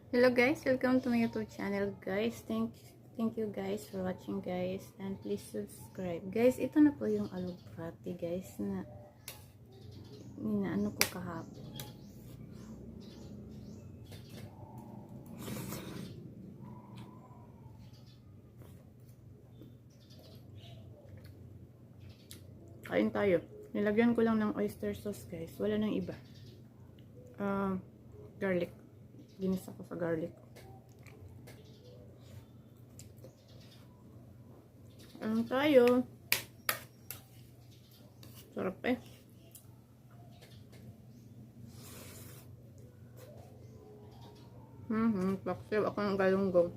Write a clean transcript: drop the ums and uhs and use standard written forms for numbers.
Hello guys, welcome to my YouTube channel guys. Thank you guys for watching guys, and please subscribe. Guys, ito na po yung alugbati guys na inaano ko kahapon. Kain tayo. Nilagyan ko lang ng oyster sauce guys. Wala nang iba. Garlic. Ginisa ko sa garlic. Ano tayo? Sarap eh. Paksiw ako ng galunggong.